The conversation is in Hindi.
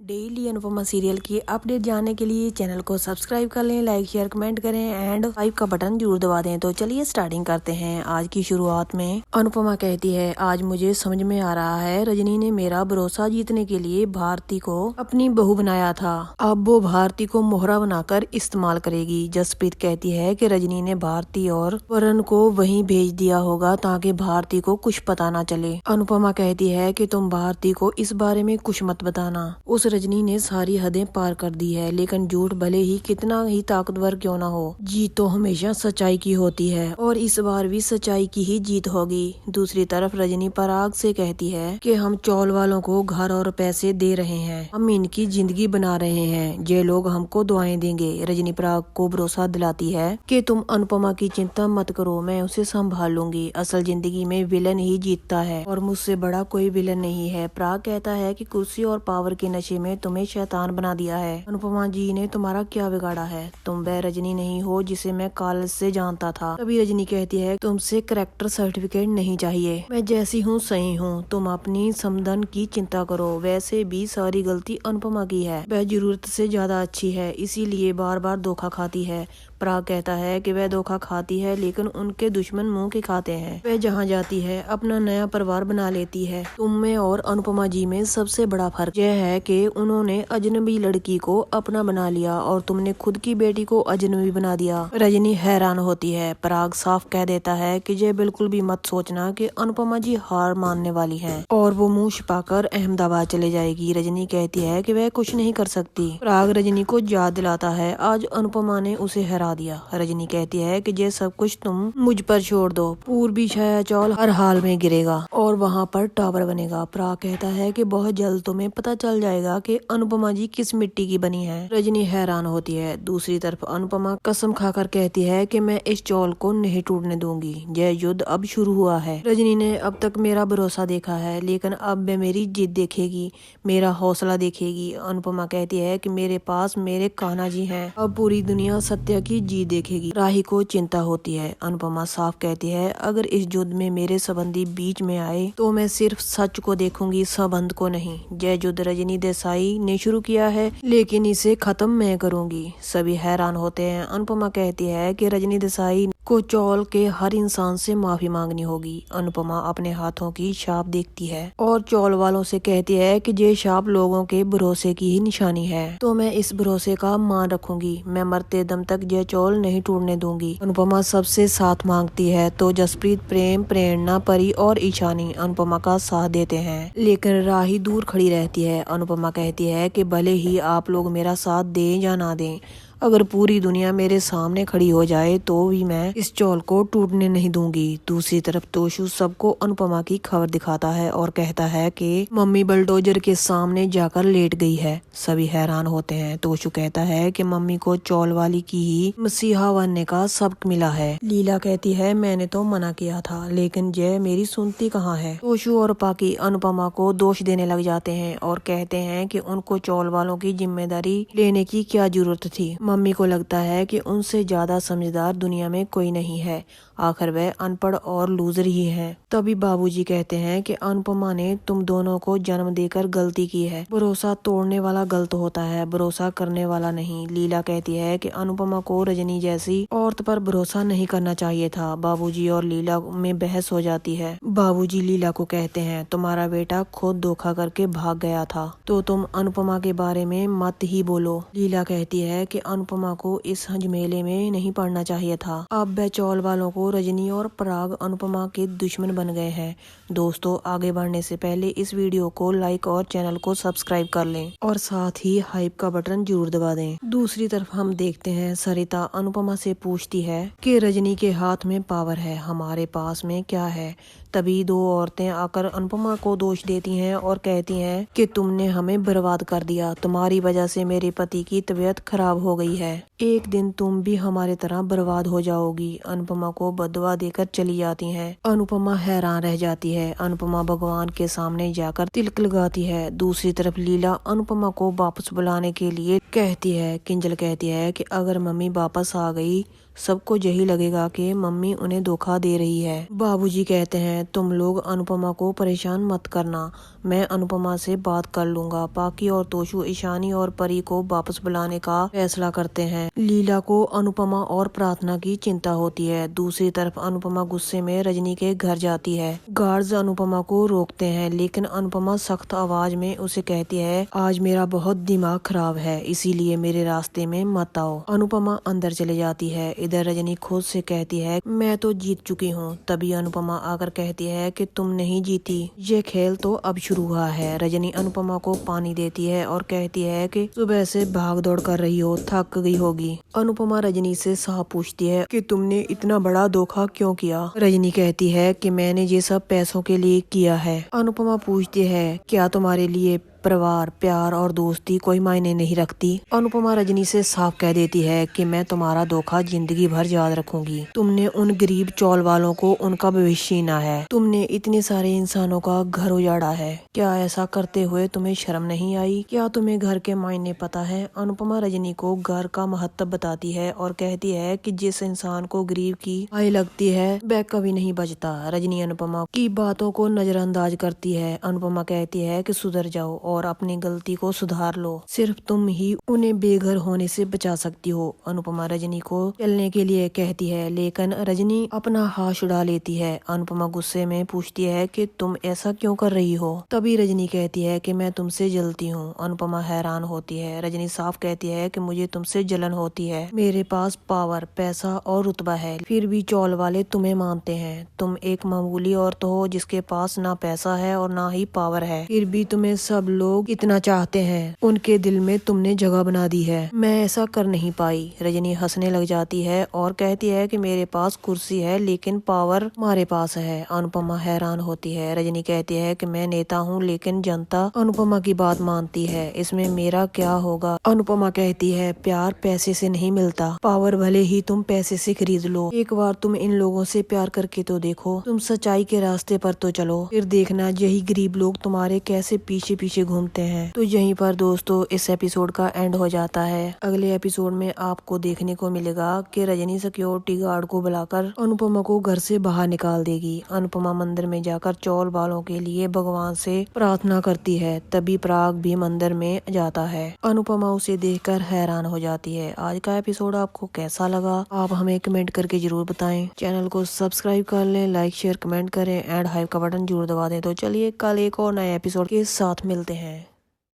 डेली अनुपमा सीरियल की अपडेट जानने के लिए चैनल को सब्सक्राइब कर लें, लाइक शेयर कमेंट करें एंड 5 का बटन जरूर दबा दें। तो चलिए स्टार्टिंग करते हैं। आज की शुरुआत में अनुपमा कहती है, आज मुझे समझ में आ रहा है रजनी ने मेरा भरोसा जीतने के लिए भारती को अपनी बहू बनाया था। अब वो भारती को मोहरा बनाकर इस्तेमाल करेगी। जसप्रीत कहती है कि रजनी ने भारती और वरुण को वहीं भेज दिया होगा ताकि भारती को कुछ पता ना चले। अनुपमा कहती है कि तुम भारती को इस बारे में कुछ मत बताना। उस रजनी ने सारी हदें पार कर दी है, लेकिन झूठ भले ही कितना ही ताकतवर क्यों ना हो, जीत तो हमेशा सच्चाई की होती है और इस बार भी सच्चाई की ही जीत होगी। दूसरी तरफ रजनी पराग से कहती है कि हम चौल वालों को घर और पैसे दे रहे हैं, हम इनकी जिंदगी बना रहे हैं, ये लोग हमको दुआएं देंगे। रजनी पराग को भरोसा दिलाती है कि तुम अनुपमा की चिंता मत करो, मैं उसे संभाल लूंगी। असल जिंदगी में विलन ही जीतता है और मुझसे बड़ा कोई विलन नहीं है। पराग कहता है कि कुर्सी और पावर के नशे में तुम्हें शैतान बना दिया है। अनुपमा जी ने तुम्हारा क्या बिगाड़ा है? तुम वह रजनी नहीं हो जिसे मैं कॉलेज से जानता था। तभी रजनी कहती है, तुमसे कैरेक्टर सर्टिफिकेट नहीं चाहिए, मैं जैसी हूँ सही हूँ, तुम अपनी समधन की चिंता करो। वैसे भी सारी गलती अनुपमा की है, वह जरूरत से ज्यादा अच्छी है, इसीलिए बार बार धोखा खाती है। पराग कहता है कि वह धोखा खाती है लेकिन उनके दुश्मन मुंह के खाते हैं। वह जहाँ जाती है अपना नया परिवार बना लेती है। तुम में और अनुपमा जी में सबसे बड़ा फर्क यह है कि उन्होंने अजनबी लड़की को अपना बना लिया और तुमने खुद की बेटी को अजनबी बना दिया। रजनी हैरान होती है। पराग साफ कह देता है कि ये बिल्कुल भी मत सोचना कि अनुपमा जी हार मानने वाली है और वो मुंह छिपाकर अहमदाबाद चले जाएगी। रजनी कहती है कि वह कुछ नहीं कर सकती। पराग रजनी को याद दिलाता है, आज अनुपमा ने उसे हरा दिया। रजनी कहती है कि ये सब कुछ तुम मुझ पर छोड़ दो, पूर्वी छाया चौल हर हाल में गिरेगा और वहाँ पर टावर बनेगा। पराग कहता है कि बहुत जल्द तुम्हें पता चल जाएगा कि अनुपमा जी किस मिट्टी की बनी है। रजनी हैरान होती है। दूसरी तरफ अनुपमा कसम खाकर कहती है कि मैं इस चौल को नहीं टूटने दूंगी। यह युद्ध अब शुरू हुआ है। रजनी ने अब तक मेरा भरोसा देखा है, लेकिन अब वह मेरी जिद देखेगी, मेरा हौसला देखेगी। अनुपमा कहती है कि मेरे पास मेरे कान्हा जी हैं, अब पूरी दुनिया सत्य की जीत देखेगी। राही को चिंता होती है। अनुपमा साफ कहती है, अगर इस युद्ध में मेरे संबंधी बीच में आए तो मैं सिर्फ सच को देखूंगी, संबंध को नहीं। यह युद्ध रजनी देसाई ने शुरू किया है, लेकिन इसे खत्म मैं करूंगी। सभी हैरान होते हैं। अनुपमा कहती है कि रजनी देसाई को चौल के हर इंसान से माफी मांगनी होगी। अनुपमा अपने हाथों की छाप देखती है और चौल वालों से कहती है कि ये छाप लोगों के भरोसे की ही निशानी है, तो मैं इस भरोसे का मान रखूंगी। मैं मरते दम तक यह चौल नहीं टूटने दूंगी। अनुपमा सबसे साथ मांगती है तो जसप्रीत, प्रेम, प्रेरणा, परी और ईशानी अनुपमा का साथ देते हैं, लेकिन राही दूर खड़ी रहती है। अनुपमा कहती है कि भले ही आप लोग मेरा साथ दें या ना दें, अगर पूरी दुनिया मेरे सामने खड़ी हो जाए तो भी मैं इस चौल को टूटने नहीं दूंगी। दूसरी तरफ तोशु सबको अनुपमा की खबर दिखाता है और कहता है कि मम्मी बुलडोजर के सामने जाकर लेट गई है। सभी हैरान होते हैं। तोशु कहता है कि मम्मी को चौल वाली की ही मसीहा बनने का सबक मिला है। लीला कहती है, मैंने तो मना किया था, लेकिन यह मेरी सुनती कहाँ है। तोशु और पाकी अनुपमा को दोष देने लग जाते हैं और कहते हैं कि उनको चौल वालों की जिम्मेदारी लेने की क्या जरूरत थी। मम्मी को लगता है कि उनसे ज्यादा समझदार दुनिया में कोई नहीं है, आखिर वह अनपढ़ और लूजर ही है। तभी बाबूजी कहते हैं कि अनुपमा ने तुम दोनों को जन्म देकर गलती की है। भरोसा तोड़ने वाला गलत होता है, भरोसा करने वाला नहीं। लीला कहती है कि अनुपमा को रजनी जैसी औरत पर भरोसा नहीं करना चाहिए था। बाबूजी और लीला में बहस हो जाती है। बाबूजी लीला को कहते हैं, तुम्हारा बेटा खुद धोखा करके भाग गया था, तो तुम अनुपमा के बारे में मत ही बोलो। लीला कहती है कि अनुपमा को इस झमेले में नहीं पड़ना चाहिए था। अब वह चौल वालों को रजनी और पराग अनुपमा के दुश्मन बन गए हैं। दोस्तों, आगे बढ़ने से पहले इस वीडियो को लाइक और चैनल को सब्सक्राइब कर लें और साथ ही हाइप का बटन जरूर दबा दें। दूसरी तरफ हम देखते हैं सरिता अनुपमा से पूछती है कि रजनी के हाथ में पावर है, हमारे पास में क्या है। तभी दो औरतें आकर अनुपमा को दोष देती हैं और कहती हैं कि तुमने हमें बर्बाद कर दिया, तुम्हारी वजह से मेरे पति की तबीयत खराब हो गई है, एक दिन तुम भी हमारे तरह बर्बाद हो जाओगी। अनुपमा को बददुआ देकर चली जाती हैं। अनुपमा हैरान रह जाती है। अनुपमा भगवान के सामने जाकर तिलक लगाती है। दूसरी तरफ लीला अनुपमा को वापस बुलाने के लिए कहती है। किंजल कहती है कि अगर मम्मी वापस आ गई सबको यही लगेगा कि मम्मी उन्हें धोखा दे रही है। बाबूजी कहते हैं तुम लोग अनुपमा को परेशान मत करना, मैं अनुपमा से बात कर लूंगा। पाकी और तोशु ईशानी और परी को वापस बुलाने का फैसला करते हैं। लीला को अनुपमा और प्रार्थना की चिंता होती है। दूसरी तरफ अनुपमा गुस्से में रजनी के घर जाती है। गार्ड्स अनुपमा को रोकते हैं लेकिन अनुपमा सख्त आवाज में उसे कहती है आज मेरा बहुत दिमाग खराब है, इसीलिए मेरे रास्ते में मत आओ। अनुपमा अंदर चले जाती है। इधर रजनी खुद से कहती है मैं तो जीत चुकी हूँ। तभी अनुपमा आकर कहती है कि तुम नहीं जीती, ये खेल तो अब शुरू हुआ है। रजनी अनुपमा को पानी देती है और कहती है कि सुबह से भाग दौड़ कर रही हो, थक गई होगी। अनुपमा रजनी से साफ पूछती है कि तुमने इतना बड़ा धोखा क्यों किया। रजनी कहती है कि मैंने ये सब पैसों के लिए किया है। अनुपमा पूछती है क्या तुम्हारे लिए परिवार, प्यार और दोस्ती कोई मायने नहीं रखती। अनुपमा रजनी से साफ कह देती है कि मैं तुम्हारा धोखा जिंदगी भर याद रखूंगी। तुमने उन गरीब चौल वालों को उनका भविष्य छीना है, तुमने इतने सारे इंसानों का घर उजाड़ा है। क्या ऐसा करते हुए तुम्हें शर्म नहीं आई? क्या तुम्हें घर के मायने पता है? अनुपमा रजनी को घर का महत्व बताती है और कहती है कि जिस इंसान को गरीब की आय लगती है वह कभी नहीं बचता। रजनी अनुपमा की बातों को नजरअंदाज करती है। अनुपमा कहती है कि सुधर जाओ और अपनी गलती को सुधार लो, सिर्फ तुम ही उन्हें बेघर होने से बचा सकती हो। अनुपमा रजनी को चलने के लिए कहती है लेकिन रजनी अपना हाथ छुड़ा लेती है। अनुपमा गुस्से में पूछती है कि तुम ऐसा क्यों कर रही हो। तभी रजनी कहती है कि मैं तुमसे जलती हूँ। अनुपमा हैरान होती है। रजनी साफ कहती है कि मुझे तुमसे जलन होती है, मेरे पास पावर, पैसा और रुतबा है, फिर भी चौल वाले तुम्हें मानते हैं। तुम एक मामूली औरत हो जिसके पास ना पैसा है और ना ही पावर है, फिर भी तुम्हें सब लोग इतना चाहते हैं, उनके दिल में तुमने जगह बना दी है। मैं ऐसा कर नहीं पाई। रजनी हंसने लग जाती है और कहती है कि मेरे पास कुर्सी है लेकिन पावर हमारे पास है। अनुपमा हैरान होती है। रजनी कहती है कि मैं नेता हूँ लेकिन जनता अनुपमा की बात मानती है, इसमें मेरा क्या होगा। अनुपमा कहती है प्यार पैसे से नहीं मिलता, पावर भले ही तुम पैसे से खरीद लो, एक बार तुम इन लोगों से प्यार करके तो देखो, तुम सच्चाई के रास्ते पर तो चलो, फिर देखना यही गरीब लोग तुम्हारे कैसे पीछे पीछे घूमते हैं। तो यहीं पर दोस्तों इस एपिसोड का एंड हो जाता है। अगले एपिसोड में आपको देखने को मिलेगा कि रजनी सिक्योरिटी गार्ड को बुलाकर अनुपमा को घर से बाहर निकाल देगी। अनुपमा मंदिर में जाकर चौल वालों के लिए भगवान से प्रार्थना करती है। तभी पराग भी मंदिर में जाता है। अनुपमा उसे देखकर हैरान हो जाती है। आज का एपिसोड आपको कैसा लगा आप हमें कमेंट करके जरूर बताएं। चैनल को सब्सक्राइब कर लें, लाइक शेयर कमेंट करें एंड हाइप का बटन जरूर दबा दें। तो चलिए कल एक और नए एपिसोड के साथ मिलते हैं।